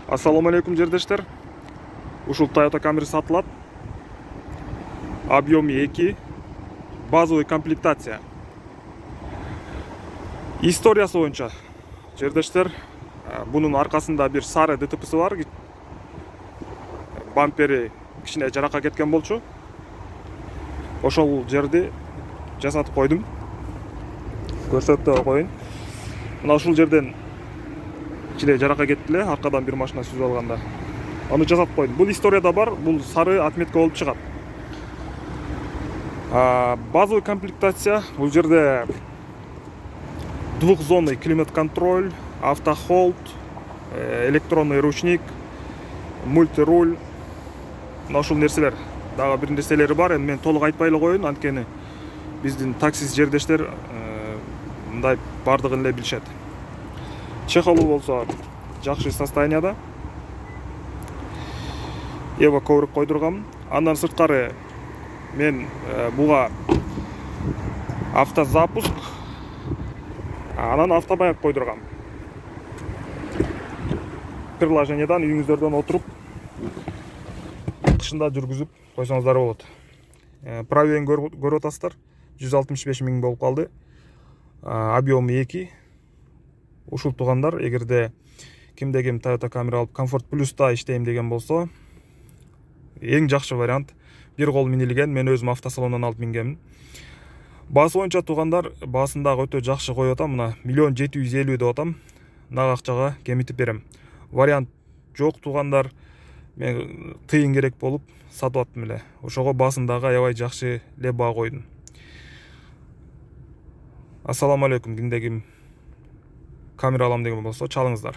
Ассаламу алейкум жердештер. Ушул Toyota Camry сатылат. Объем 2, базовый комплектация. Историясы боюнча жердештер, бунун аркасында бир сары ДТП'сы бар. Бампери кичине жаракка кеткен болчу. Ошол жерди жасатып койдум. Көрсөтүп коюн. Мына ушул жерден кичине жаракка кетти эле, аркадан бир машина сүзүп алганда. Аны жасап койдум. Бул историяда бар, бул сары отметка болуп чыгат. Базовый комплектация, бул жерде двухзонный климат-контроль, автохолд, электронный ручник, мультируль. Мына ушул нерселер. Дагы бир нерселери бар. Эми мен толук айтпай эле коеюн, анткени биздин таксист жердештер мындай бардыгын эле билишет. Чехолу болсо жакшы состоянияда. Эва коврик койдургам. Андан сырткары мен буга автозапуск, анан автобаяк койдургам. Приложениедан үйүңүздөрдөн отуруп кышында жүргүзүп койсоңуздар болот. Пробегин көрүп атасыздар. 165 миң болуп калды. Объем 2. Ушул туугандар, эгерде кимде ким Toyota Camry алып Comfort Plus'та иштейм деген болсо, эң жакшы вариант. Бир кол минилген, мен өзүм автосалондон алып мингенмин. Баасы боюнча туугандар, баасын дагы өтө жакшы коюп атам. Мына 1 750 деп атам. Нак акчага кемитип берем. Вариант жок туугандар, мен тыйын керек болуп сатып аттым эле. Ошого баасын дагы аябай жакшы эле баа койдум. Ассаламу алейкум. Кимде ким камера алам деген болсо чалыңыздар.